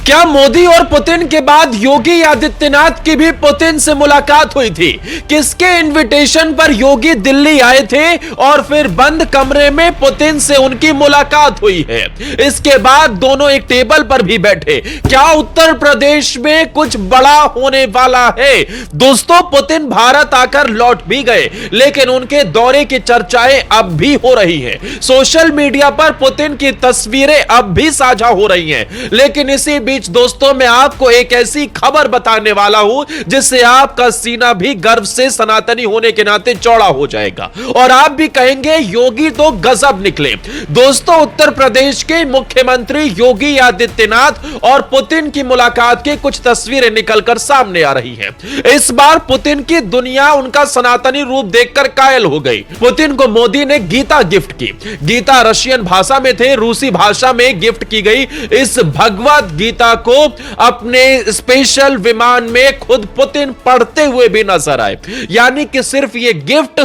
क्या मोदी और पुतिन के बाद योगी आदित्यनाथ की भी पुतिन से मुलाकात हुई थी? किसके इनविटेशन पर योगी दिल्ली आए थे और फिर बंद कमरे में पुतिन से उनकी मुलाकात हुई है? इसके बाद दोनों एक टेबल पर भी बैठे। क्या उत्तर प्रदेश में कुछ बड़ा होने वाला है? दोस्तों, पुतिन भारत आकर लौट भी गए, लेकिन उनके दौरे की चर्चाएं अब भी हो रही हैं। सोशल मीडिया पर पुतिन की तस्वीरें अब भी साझा हो रही हैं। लेकिन इसी बीच दोस्तों, मैं आपको एक ऐसी खबर बताने वाला हूं जिससे आपका सीना भी गर्व से सनातनी होने के नाते चौड़ा हो जाएगा और आप भी कहेंगे योगी तो गजब निकले। दोस्तों, उत्तर प्रदेश के मुख्यमंत्री योगी आदित्यनाथ और पुतिन की मुलाकात की कुछ तस्वीरें निकलकर सामने आ रही हैं। इस बार पुतिन की दुनिया उनका सनातनी रूप देखकर कायल हो गई। पुतिन को मोदी ने गीता गिफ्ट की। गीता रशियन भाषा में थे, रूसी भाषा में गिफ्ट की गई। इस भगवत गीता को अपने स्पेशल विमान में खुद पुतिन पढ़ते हुए भी नजर आए। यानी कि सिर्फ यह गिफ्ट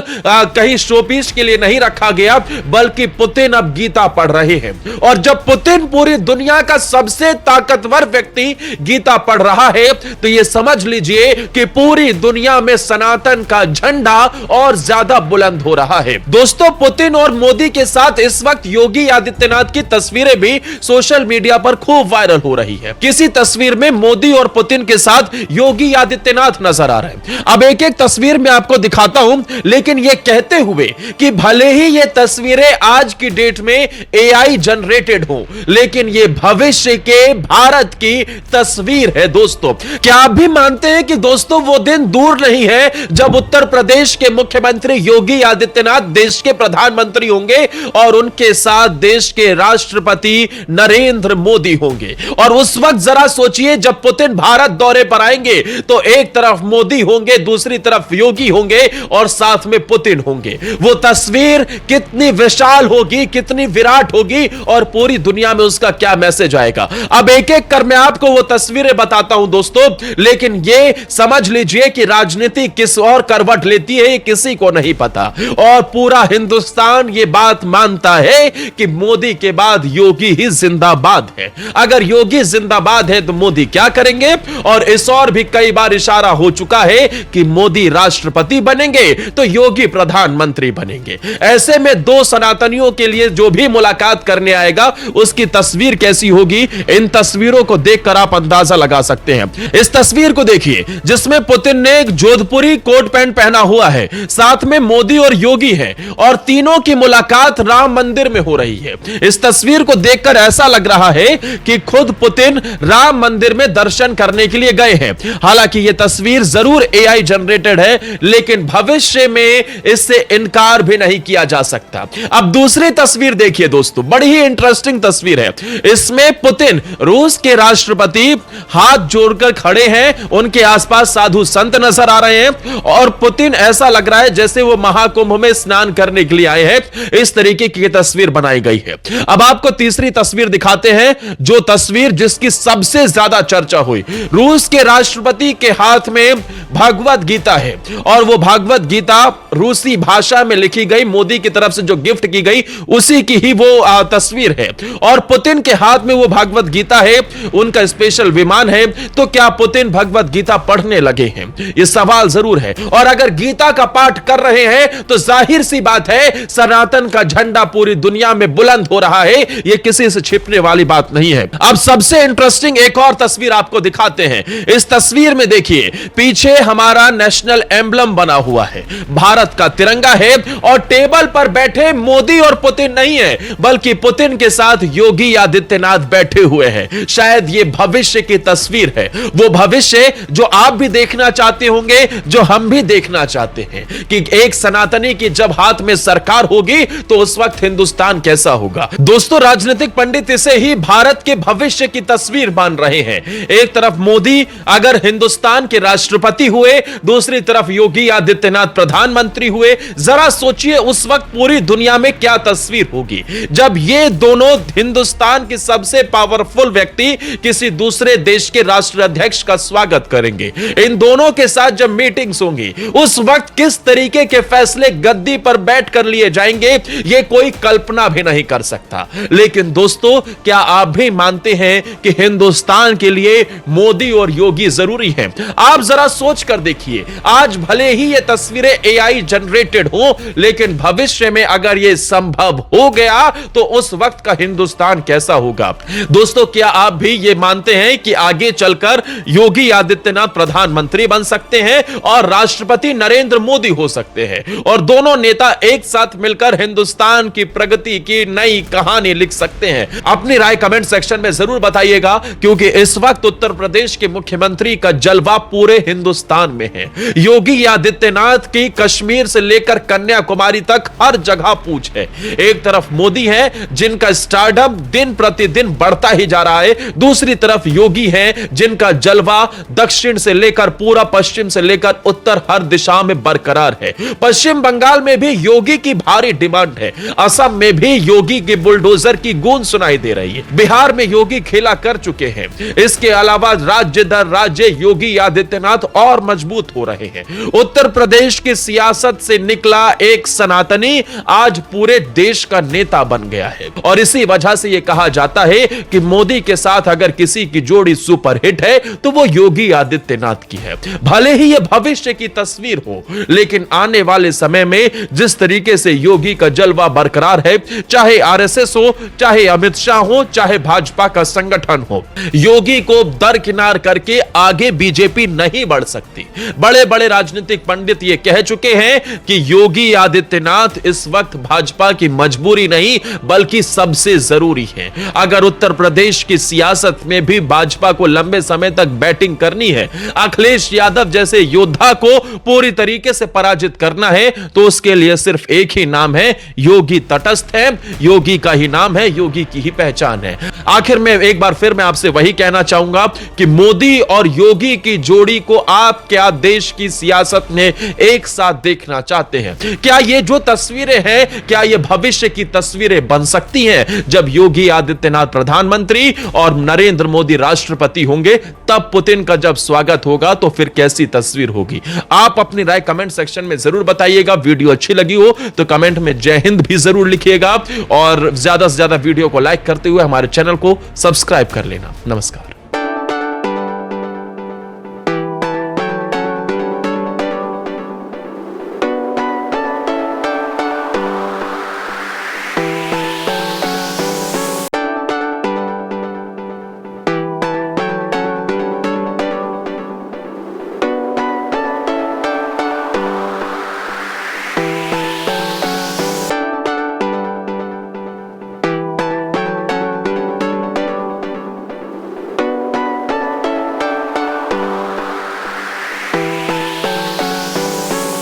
कहीं शोपीस के लिए नहीं रखा गया, बल्कि पुतिन अब गीता पढ़ रहे हैं। और जब पुतिन पूरी दुनिया का सबसे ताकतवर व्यक्ति गीता पढ़ रहा है, तो यह समझ लीजिए कि पूरी दुनिया में सनातन का झंडा और ज्यादा बुलंद हो रहा है। दोस्तों, पुतिन और मोदी के साथ इस वक्त योगी आदित्यनाथ की तस्वीरें भी सोशल मीडिया पर खूब वायरल हो रही है। किसी तस्वीर में मोदी और पुतिन के साथ योगी आदित्यनाथ नजर आ रहे हैं। अब एक एक तस्वीर में आपको दिखाता हूं, लेकिन यह कहते हुए कि भले ही ये तस्वीरें आज की डेट में एआई जनरेटेड हो, लेकिन ये भविष्य के भारत की तस्वीर है। दोस्तों, क्या आप भी मानते हैं कि दोस्तों वो दिन दूर नहीं है जब उत्तर प्रदेश के मुख्यमंत्री योगी आदित्यनाथ देश के प्रधानमंत्री होंगे और उनके साथ देश के राष्ट्रपति नरेंद्र मोदी होंगे। और उस वक्त जरा सोचिए, जब पुतिन भारत दौरे पर आएंगे तो एक तरफ मोदी होंगे, दूसरी तरफ योगी होंगे और साथ में पुतिन होंगे। वो तस्वीर कितनी विशाल होगी, कितनी विराट होगी और पूरी दुनिया में उसका क्या मैसेज आएगा। अब एक एक कर मैं आपको वो तस्वीरें बताता हूं दोस्तों, लेकिन ये समझ लीजिए कि राजनीति किस और करवट लेती है, किसी को नहीं पता। और पूरा हिंदुस्तान ये बात मानता है कि मोदी के बाद योगी ही जिंदाबाद है। अगर योगी जिंदाबाद है तो मोदी क्या करेंगे? और इस और भी कई बार इशारा हो चुका है कि मोदी राष्ट्रपति बनेंगे तो योगी प्रधानमंत्री बनेंगे। ऐसे में दो सनातनियों के लिए जो भी मुलाकात करने आएगा उसकी तस्वीर कैसी होगी, इन तस्वीरों को देखकर आप अंदाजा लगा सकते हैं। इस तस्वीर को देखिए जिसमें पुतिन ने एक जोधपुरी कोट पैंट पहना हुआ है, साथ में मोदी और योगी है और तीनों की मुलाकात राम मंदिर में हो रही है। इस तस्वीर को देखकर ऐसा लग रहा है कि खुद पुतिन राम मंदिर में दर्शन करने के लिए गए हैं। हालांकि यह तस्वीर जरूर एआई जनरेटेड है, लेकिन भविष्य में इससे इनकार भी नहीं किया जा सकता। अब दूसरी तस्वीर देखिए दोस्तों, बड़ी ही इंटरेस्टिंग तस्वीर है। इसमें पुतिन रूस के राष्ट्रपति हाथ जोड़कर खड़े हैं, उनके आसपास साधु संत नजर आ रहे हैं और पुतिन ऐसा लग रहा है जैसे वो महाकुंभ में स्नान करने के लिए आए हैं। इस तरीके की तस्वीर बनाई गई है। अब आपको तीसरी तस्वीर दिखाते हैं, जो तस्वीर जिसकी सबसे ज्यादा चर्चा हुई। रूस के राष्ट्रपति के हाथ में भगवत गीता है और वो भगवत गीता रूसी भाषा में लिखी गई, मोदी की तरफ से जो गिफ्ट की गई उसी की ही वो तस्वीर है। और पुतिन के हाथ में वो भगवत गीता है, उनका स्पेशल विमान है। तो क्या पुतिन भगवत गीता पढ़ने लगे हैं? ये सवाल जरूर है। और अगर गीता का पाठ कर रहे हैं तो जाहिर सी बात है सनातन का झंडा पूरी दुनिया में बुलंद हो रहा है। यह किसी से छिपने वाली बात नहीं है। अब सबसे इंटरेस्टिंग एक और तस्वीर आपको दिखाते हैं। इस तस्वीर में देखिए, पीछे हमारा नेशनल एम्बलम बना हुआ है, भारत का तिरंगा है और टेबल पर बैठे मोदी और पुतिन नहीं है, बल्कि पुतिन के साथ योगी आदित्यनाथ बैठे हुए हैं। शायद ये भविष्य की तस्वीर है, वो भविष्य जो आप भी देखना चाहते होंगे, जो हम भी देखना चाहते हैं कि एक सनातनी की जब हाथ में सरकार होगी तो उस वक्त हिंदुस्तान कैसा होगा। दोस्तों, राजनीतिक पंडित इसे ही भारत के भविष्य की तस्वीर मान रहे हैं। एक तरफ मोदी अगर हिंदुस्तान के राष्ट्रपति हुए, दूसरी तरफ योगी आदित्यनाथ प्रधानमंत्री हुए। जरा सोचिए उस वक्त पूरी दुनिया में क्या तस्वीर होगी जब ये दोनों हिंदुस्तान के सबसे पावरफुल व्यक्ति किसी दूसरे देश के राष्ट्राध्यक्ष का स्वागत करेंगे। इन दोनों के साथ जब मीटिंग्स होंगी, उस वक्त किस तरीके के फैसले गद्दी पर बैठकर लिए जाएंगे, यह कोई कल्पना भी नहीं कर सकता। लेकिन दोस्तों, क्या आप भी मानते हैं कि हिंदुस्तान के लिए मोदी और योगी जरूरी हैं? आप जरा सोच कर देखिए, आज भले ही ये तस्वीरें एआई जनरेटेड हो, लेकिन भविष्य में अगर ये संभव हो गया तो उस वक्त का हिंदुस्तान कैसा होगा? दोस्तों, क्या आप भी ये मानते हैं कि आगे चलकर योगी आदित्यनाथ प्रधानमंत्री बन सकते हैं और राष्ट्रपति नरेंद्र मोदी हो सकते हैं और दोनों नेता एक साथ मिलकर हिंदुस्तान की प्रगति की नई कहानी लिख सकते हैं? अपनी राय कमेंट सेक्शन में जरूर बताइएगा, क्योंकि इस वक्त उत्तर प्रदेश के मुख्यमंत्री का जलवा पूरे हिंदुस्तान में है। योगी आदित्यनाथ की कश्मीर से लेकर कन्याकुमारी तक हर जगह पूछ है। एक तरफ मोदी है जिनका स्टारडम दिन प्रतिदिन बढ़ता ही जा रहा है, दूसरी तरफ योगी है जिनका जलवा दक्षिण से लेकर पूरा पश्चिम से लेकर उत्तर हर दिशा में बरकरार है। पश्चिम बंगाल में भी योगी की भारी डिमांड है, असम में भी योगी के बुलडोजर की गूंज सुनाई दे रही है, बिहार में योगी खेला कर चुके हैं। इसके अलावा राज्य दर राज्य योगी आदित्यनाथ और मजबूत हो रहे हैं। उत्तर प्रदेश की सियासत से निकला एक सनातनी आज पूरे देश का नेता बन गया है और इसी वजह से यह कहा जाता है कि मोदी के साथ अगर किसी की जोड़ी सुपरहिट है तो वो योगी आदित्यनाथ की है। भले ही यह भविष्य की तस्वीर हो, लेकिन आने वाले समय में जिस तरीके से योगी का जलवा बरकरार है, चाहे आरएसएस हो, चाहे अमित शाह हो, चाहे भाजपा का संगठन हो, योगी को दरकिनार करके आगे बीजेपी नहीं बढ़ सकती। बड़े बड़े राजनीतिक पंडित ये कह चुके हैं कि योगी आदित्यनाथ इस वक्त भाजपा की मजबूरी नहीं बल्कि सबसे जरूरी है। अगर उत्तर प्रदेश की सियासत में भी भाजपा को लंबे समय तक बैटिंग करनी है, अखिलेश यादव जैसे योद्धा को पूरी तरीके से पराजित करना है, तो उसके लिए सिर्फ एक ही नाम है, योगी तटस्थ है, योगी का ही नाम है, योगी की ही पहचान है। आखिर में एक बार फिर मैं आपसे वही कहना चाहूंगा कि मोदी और योगी की जोड़ी को आप क्या देश की सियासत में एक साथ देखना चाहते हैं? क्या ये जो तस्वीरें हैं, क्या ये भविष्य की तस्वीरें बन सकती हैं जब योगी आदित्यनाथ प्रधानमंत्री और नरेंद्र मोदी राष्ट्रपति होंगे? तब पुतिन का जब स्वागत होगा तो फिर कैसी तस्वीर होगी? आप अपनी राय कमेंट सेक्शन में जरूर बताइएगा। वीडियो अच्छी लगी हो तो कमेंट में जय हिंद भी जरूर लिखिएगा और ज्यादा से ज्यादा वीडियो को लाइक करते हुए हमारे चैनल को सब्सक्राइब कर लेना। नमस्कार।